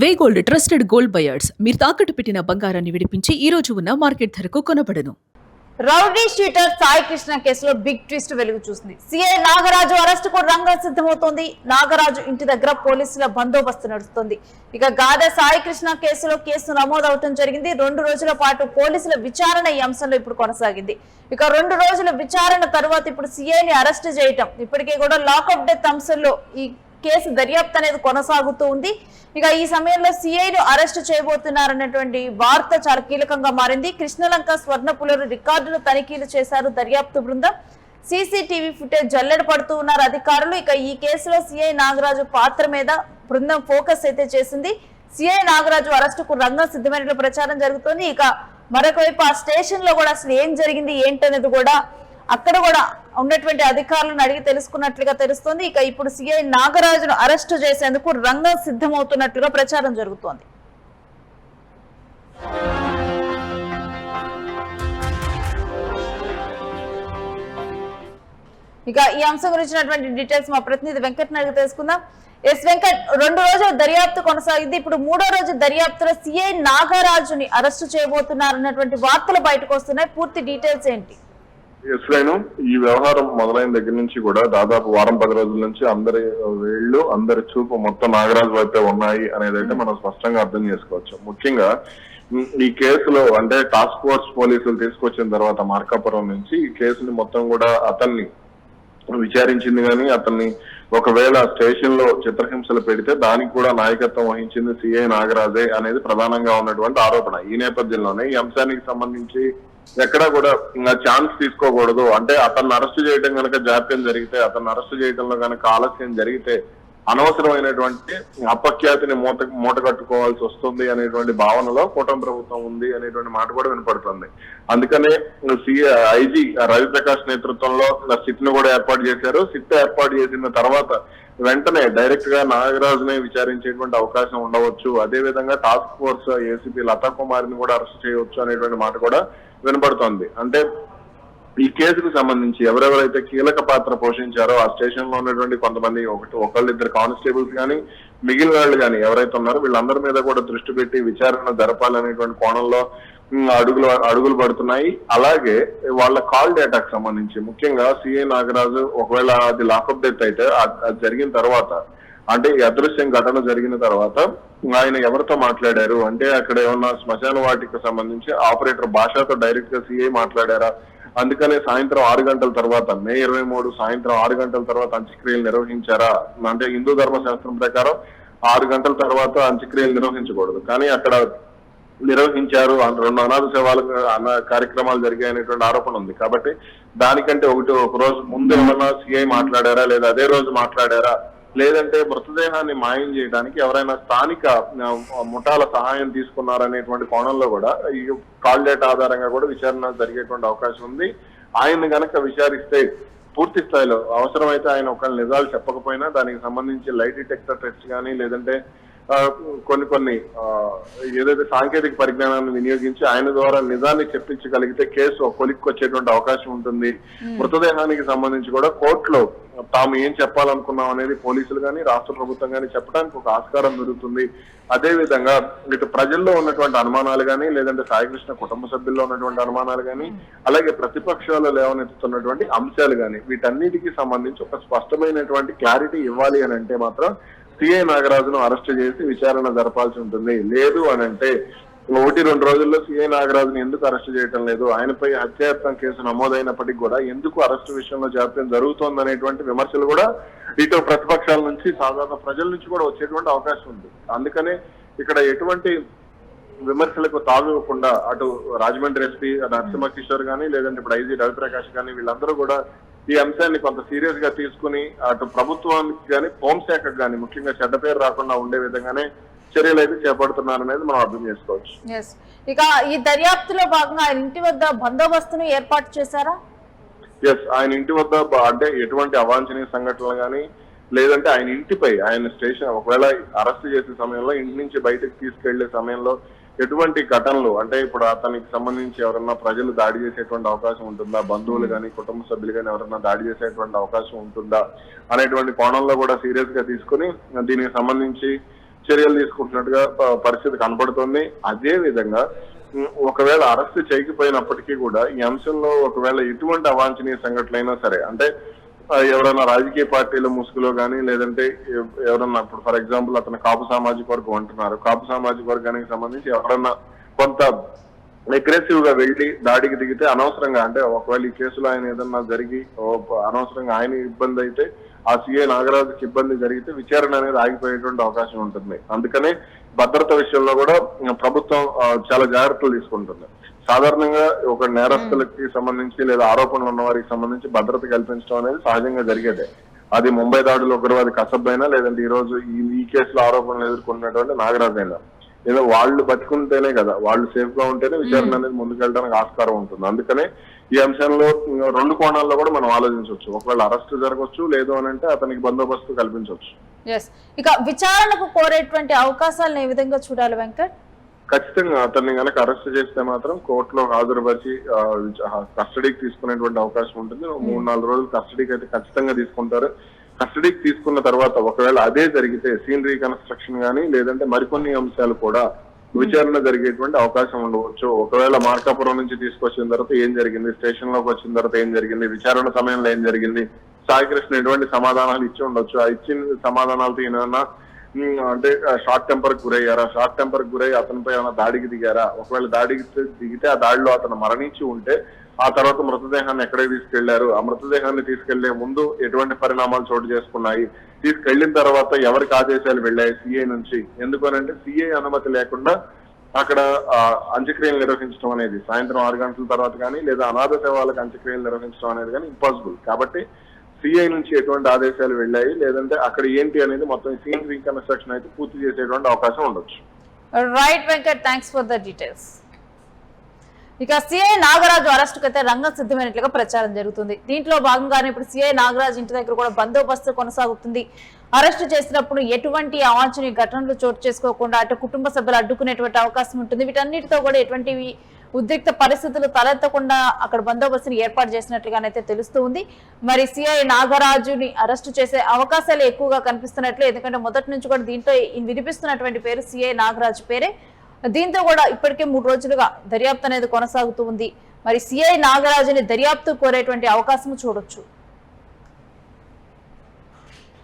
వే gold trusted gold buyers మీరు తాకట్టు పెట్టిన బంగారాన్ని విడిపించి ఈ రోజు ఉన్న మార్కెట్ ధరకు కొనబడను. రౌడీ షీటర్ సాయి కృష్ణ కేసులో బిగ్ ట్విస్ట్ వెలుగు చూసింది. సిఐ నాగరాజు అరెస్టుకు రంగం సిద్ధమవుతోంది. నాగరాజు ఇంటి దగ్గర పోలీసుల బందోబస్తు నడుస్తుంది. ఇక గాదె సాయి కృష్ణ కేసు నమోదవటం జరిగింది. 2 రోజుల పాటు పోలీసుల విచారణ ఈ అంశంలో ఇప్పుడు కొనసాగింది. ఇక 2 రోజుల విచారణ తర్వాత ఇప్పుడు సిఐని అరెస్ట్ చేయటం, ఇప్పటికే కూడా లాకప్ డెత్ అంశంలో ఈ కేసు దర్యాప్తు అనేది కొనసాగుతూ ఉంది. ఇక ఈ సమయంలో సిఐను అరెస్ట్ చేయబోతున్నారన్నటువంటి వార్త చాలా కీలకంగా మారింది. కృష్ణలంక స్వర్ణపులరు రికార్డులు తనిఖీలు చేశారు దర్యాప్తు బృందం. సీసీటీవీ ఫుటేజ్ జల్లెడ పడుతూ ఉన్నారు అధికారులు. ఇక ఈ కేసులో సిఐ నాగరాజు పాత్ర మీద బృందం ఫోకస్ అయితే చేసింది. సిఐ నాగరాజు అరెస్టుకు రంగం సిద్ధమైన ప్రచారం జరుగుతోంది. ఇక మరొక వైపు ఆ స్టేషన్ లో కూడా అసలు ఏం జరిగింది ఏంటనేది కూడా అక్కడ కూడా ఉన్నటువంటి అధికారులను అడిగి తెలుసుకున్నట్లుగా తెలుస్తోంది. ఇక ఇప్పుడు సిఐ నాగరాజును అరెస్టు చేసేందుకు రంగం సిద్ధమవుతున్నట్లుగా ప్రచారం జరుగుతోంది. ఇక ఈ అంశం గురించినటువంటి డీటెయిల్స్ మా ప్రతినిధి వెంకట్ అడిగి తెలుసుకుందాం. ఎస్ వెంకట్, 2 రోజుల దర్యాప్తు కొనసాగింది. ఇప్పుడు 3వ రోజు దర్యాప్తులో సిఐ నాగరాజుని అరెస్టు చేయబోతున్నారన్నటువంటి వార్తలు బయటకు వస్తున్నాయి. పూర్తి డీటెయిల్స్ ఏంటి? ఈ వ్యవహారం మొదలైన దగ్గర నుంచి కూడా దాదాపు వారం 10 రోజుల నుంచి అందరి చూపు మొత్తం నాగరాజు వైపే ఉన్నాయి అనేది అయితే మనం స్పష్టంగా అర్థం చేసుకోవచ్చు. ముఖ్యంగా ఈ కేసులో అంటే టాస్క్ ఫోర్స్ పోలీసులు తీసుకొచ్చిన తర్వాత మార్కాపురం నుంచి ఈ కేసుని మొత్తం కూడా అతన్ని విచారించింది. కానీ అతన్ని ఒకవేళ స్టేషన్ లో చిత్రహింసలు పెడితే దానికి కూడా నాయకత్వం వహించింది సిఐ నాగరాజే అనేది ప్రధానంగా ఉన్నటువంటి ఆరోపణ. ఈ నేపథ్యంలోనే ఈ అంశానికి సంబంధించి ఎక్కడా కూడా ఛాన్స్ తీసుకోకూడదు, అంటే అతన్ని అరెస్ట్ చేయడం కనుక జాప్యం జరిగితే, అతన్ని అరెస్ట్ చేయడంలో కనుక ఆలస్యం జరిగితే అనవసరమైనటువంటి అపఖ్యాతిని మూట కట్టుకోవాల్సి వస్తుంది అనేటువంటి భావనలో కూటమి ప్రభుత్వం ఉంది అనేటువంటి మాట కూడా వినపడుతుంది. అందుకనే ఐజీ రవిప్రకాష్ నేతృత్వంలో సిట్ ను కూడా ఏర్పాటు చేశారు. సిట్ ఏర్పాటు చేసిన తర్వాత వెంటనే డైరెక్ట్ గా నాగరాజునే విచారించేటువంటి అవకాశం ఉండవచ్చు. అదే విధంగా టాస్క్ ఫోర్స్ ఏసీపీ లతా కుమార్ని కూడా అరెస్ట్ చేయవచ్చు అనేటువంటి మాట కూడా వినపడుతోంది. అంటే ఈ కేసుకు సంబంధించి ఎవరెవరైతే కీలక పాత్ర పోషించారో ఆ స్టేషన్ లో ఉన్నటువంటి కొంతమంది ఒకళ్ళిద్దరు కానిస్టేబుల్స్ కానీ మిగిలిన వాళ్ళు కానీ ఎవరైతే ఉన్నారో వీళ్ళందరి మీద కూడా దృష్టి పెట్టి విచారణ జరపాలనేటువంటి కోణంలో అడుగులు పడుతున్నాయి. అలాగే వాళ్ళ కాల్ డేటాకు సంబంధించి ముఖ్యంగా సిఐ నాగరాజు ఒకవేళ అది లాకప్ డెత్ అయితే అది జరిగిన తర్వాత, అంటే ఈ అదృశ్యం ఘటన జరిగిన తర్వాత ఆయన ఎవరితో మాట్లాడారు, అంటే అక్కడ ఏమన్నా శ్మశాన వాటికి సంబంధించి ఆపరేటర్ భాషతో డైరెక్ట్ గా సిఐ మాట్లాడారా, అందుకనే సాయంత్రం 6 గంటల తర్వాత మే 23 సాయంత్రం 6 గంటల తర్వాత అంత్యక్రియలు నిర్వహించారా, అంటే హిందూ ధర్మశాస్త్రం ప్రకారం 6 గంటల తర్వాత అంత్యక్రియలు నిర్వహించకూడదు, కానీ అక్కడ నిర్వహించారు. 2 అనాథ సేవలు కార్యక్రమాలు జరిగాయనేటువంటి ఆరోపణ ఉంది. కాబట్టి దానికంటే ఒక రోజు ముందు ఏమన్నా సిఐ మాట్లాడారా, లేదా అదే రోజు మాట్లాడారా, లేదంటే మృతదేహాన్ని మాయం చేయడానికి ఎవరైనా స్థానిక ముఠాల సహాయం తీసుకున్నారనేటువంటి కోణంలో కూడా ఈ కాల్ డేటా ఆధారంగా కూడా విచారణ జరిగేటువంటి అవకాశం ఉంది. ఆయన్ని గనక విచారిస్తే పూర్తి స్థాయిలో అవసరమైతే ఆయన ఒకవేళ నిజాలు చెప్పకపోయినా దానికి సంబంధించి లైట్ డిటెక్టర్ టెస్ట్ కానీ లేదంటే కొన్ని ఏదైతే సాంకేతిక పరిజ్ఞానాన్ని వినియోగించి ఆయన ద్వారా నిజాన్ని చెప్పించగలిగితే కేసు కొలిక్కి వచ్చేటువంటి అవకాశం ఉంటుంది. మృతదేహానికి సంబంధించి కూడా కోర్టులో తాము ఏం చెప్పాలనుకున్నాం అనేది పోలీసులు కానీ రాష్ట్ర ప్రభుత్వం కానీ చెప్పడానికి ఒక ఆస్కారం దొరుకుతుంది. అదే విధంగా ఇటు ప్రజల్లో ఉన్నటువంటి అనుమానాలు కానీ లేదంటే సాయికృష్ణ కుటుంబ సభ్యుల్లో ఉన్నటువంటి అనుమానాలు కానీ అలాగే ప్రతిపక్షాలు లేవనెత్తుతున్నటువంటి అంశాలు కానీ వీటన్నిటికీ సంబంధించి ఒక స్పష్టమైనటువంటి క్లారిటీ ఇవ్వాలి అని అంటే మాత్రం సిఐ నాగరాజును అరెస్ట్ చేసి విచారణ జరపాల్సి ఉంటుంది. లేదు అని అంటే 1-2 రోజుల్లో సిఐ నాగరాజును ఎందుకు అరెస్ట్ చేయటం లేదు, ఆయనపై హత్యాయత్నం కేసు నమోదైనప్పటికీ కూడా ఎందుకు అరెస్టు విషయంలో జాప్యం జరుగుతోంది అనేటువంటి విమర్శలు కూడా ఇటు ప్రతిపక్షాల నుంచి సాధారణ ప్రజల నుంచి కూడా వచ్చేటువంటి అవకాశం ఉంది. అందుకనే ఇక్కడ ఎటువంటి విమర్శలకు తావివ్వకుండా అటు రాజమండ్రి ఎస్పీ నరసింహ కిషోర్ కానీ లేదంటే ఇప్పుడు ఐజీ రవిప్రకాష్ కానీ వీళ్ళందరూ కూడా ఈ అంశాన్ని కొంత సీరియస్ గా తీసుకుని అటు ప్రభుత్వానికి కానీ హోంశాఖకు కానీ ముఖ్యంగా చెడ్డ పేరు రాకుండా ఉండే విధంగానే చర్యలు అయితే చేపడుతున్నారనేది మనం అర్థం చేసుకోవచ్చు. ఇక ఈ దర్యాప్తులో భాగంగా ఆయన ఇంటి వద్ద బందోబస్తును ఏర్పాటు చేశారా? ఆయన ఇంటి వద్ద అంటే ఎటువంటి అవాంఛనీయ సంఘటనలు కానీ లేదంటే ఆయన ఇంటిపై ఆయన స్టేషన్ ఒకవేళ అరెస్ట్ చేసే సమయంలో ఇంటి నుంచి బయటకు తీసుకెళ్లే సమయంలో ఎటువంటి ఘటనలు, అంటే ఇప్పుడు అతనికి సంబంధించి ఎవరన్నా ప్రజలు దాడి చేసేటువంటి అవకాశం ఉంటుందా, బంధువులు కానీ కుటుంబ సభ్యులు కానీ ఎవరన్నా దాడి చేసేటువంటి అవకాశం ఉంటుందా అనేటువంటి కోణంలో కూడా సీరియస్ గా తీసుకుని దీనికి సంబంధించి చర్యలు తీసుకుంటున్నట్టుగా పరిస్థితి కనబడుతుంది. అదే విధంగా ఒకవేళ అరెస్ట్ చేయకపోయినప్పటికీ కూడా ఈ అంశంలో ఒకవేళ ఎటువంటి అవాంఛనీయ సంఘటనలైనా సరే, అంటే ఎవరైనా రాజకీయ పార్టీల ముసుగులో కానీ, లేదంటే ఎవరన్నా ఇప్పుడు ఫర్ ఎగ్జాంపుల్ అతను కాపు సామాజిక వర్గం అంటున్నారు, కాపు సామాజిక వర్గానికి సంబంధించి ఎవరన్నా కొంత అగ్రెసివ్ గా వెళ్లి దాడికి దిగితే అనవసరంగా, అంటే ఒకవేళ ఈ కేసులో ఆయన ఏదన్నా జరిగి అనవసరంగా ఆయన ఇబ్బంది అయితే, ఆ సిఐ నాగరాజుకి ఇబ్బంది జరిగితే విచారణ అనేది ఆగిపోయేటువంటి అవకాశం ఉంటుంది. అందుకనే భద్రత విషయంలో కూడా ప్రభుత్వం చాలా జాగ్రత్తలు తీసుకుంటుంది. సాధారణంగా ఒక నేరస్తులకి సంబంధించి లేదా ఆరోపణలు ఉన్న వారికి సంబంధించి భద్రత కల్పించడం అనేది సహజంగా జరిగేదే. అది ముంబై దాడులు ఉగ్రవాది కసబ్ అయినా, లేదంటే ఈ రోజు ఈ కేసులో ఆరోపణలు ఎదుర్కొన్నటువంటి నాగరాజు అయినా, ఏదో వాళ్ళు బతుకుంటేనే కదా, వాళ్ళు సేఫ్ గా ఉంటేనే విచారణ అనేది ముందుకెళ్ళడానికి ఆస్కారం ఉంటుంది. అందుకనే ఈ అంశంలో 2 కోణాల్లో కూడా మనం ఆలోచించవచ్చు. ఒకవేళ అరెస్ట్ జరగవచ్చు, లేదు అని అంటే అతనికి బందోబస్తు కల్పించవచ్చు. ఇక విచారణకు కోరేటువంటి అవకాశాలను ఏ విధంగా చూడాలి వెంకట్? ఖచ్చితంగా అతన్ని కనుక అరెస్ట్ చేస్తే మాత్రం కోర్టులో హాజరుపరిచి కస్టడీకి తీసుకునేటువంటి అవకాశం ఉంటుంది. 3-4 రోజులు కస్టడీకి అయితే ఖచ్చితంగా తీసుకుంటారు. కస్టడీకి తీసుకున్న తర్వాత ఒకవేళ అదే జరిగితే సీన్ రీకన్స్ట్రక్షన్ కానీ, లేదంటే మరికొన్ని అంశాలు కూడా విచారణ జరిగేటువంటి అవకాశం ఉండవచ్చు. ఒకవేళ మార్కాపురం నుంచి తీసుకొచ్చిన తర్వాత ఏం జరిగింది, స్టేషన్ లోకి వచ్చిన తర్వాత ఏం జరిగింది, విచారణ సమయంలో ఏం జరిగింది, సాయికృష్ణ ఎటువంటి సమాధానాలు ఇచ్చి ఉండొచ్చు, ఆ ఇచ్చిన సమాధానాలతో ఏమైనా అంటే షార్ట్ టెంపర్ గురయ్యారా, షార్ట్ టెంపర్ గురై అతనిపై ఏమైనా దాడికి దిగారా, ఒకవేళ దాడికి దిగితే ఆ దాడిలో అతను మరణించి ఉంటే ఆ తర్వాత మృతదేహాన్ని ఎక్కడికి తీసుకెళ్లారు, ఆ మృతదేహాన్ని తీసుకెళ్లే ముందు ఎటువంటి పరిణామాలు చోటు చేసుకున్నాయి, తీసుకెళ్లిన తర్వాత ఎవరికి ఆదేశాలు వెళ్ళాయి సిఐ నుంచి, ఎందుకనంటే సిఐ అనుమతి లేకుండా అక్కడ అంత్యక్రియలు నిర్వహించడం అనేది సాయంత్రం 6 గంటల తర్వాత కానీ, లేదా అనాథ సేవలకు అంత్యక్రియలు నిర్వహించడం అనేది కానీ ఇంపాసిబుల్. కాబట్టి సిఐ నుంచి ఎటువంటి ఆదేశాలు వెళ్ళాయి, లేదంటే అక్కడ ఏంటి అనేది మొత్తం సీన్ రీకన్స్ట్రక్షన్ అయితే పూర్తి చేసేటువంటి అవకాశం ఉండొచ్చు. Right Venkat, thanks for the details. ఇక సిఐ నాగరాజు అరెస్టుకు అయితే రంగం సిద్ధమైనట్లుగా ప్రచారం జరుగుతుంది. దీంట్లో భాగంగానే ఇప్పుడు సిఐ నాగరాజు ఇంటి దగ్గర కూడా బందోబస్తు కొనసాగుతుంది. అరెస్టు చేసినప్పుడు ఎటువంటి అవాంఛనీయ ఘటనలు చోటు చేసుకోకుండా అటు కుటుంబ సభ్యులు అడ్డుకునేటువంటి అవకాశం ఉంటుంది. వీటన్నిటితో కూడా ఎటువంటి ఉద్రిక్త పరిస్థితులు తలెత్తకుండా అక్కడ బందోబస్తుని ఏర్పాటు చేసినట్లుగానైతే తెలుస్తూ ఉంది. మరి సిఐ నాగరాజుని అరెస్టు చేసే అవకాశాలు ఎక్కువగా కనిపిస్తున్నట్లు, ఎందుకంటే మొదటి నుంచి కూడా దీంట్లో వినిపిస్తున్నటువంటి పేరు సిఐ నాగరాజు పేరే. దీంతో కూడా ఇప్పటికే 3 రోజులుగా దర్యాప్తు అనేది కొనసాగుతూ ఉంది. మరి సిఐ నాగరాజుని దర్యాప్తు కోరేటువంటి అవకాశం చూడొచ్చు.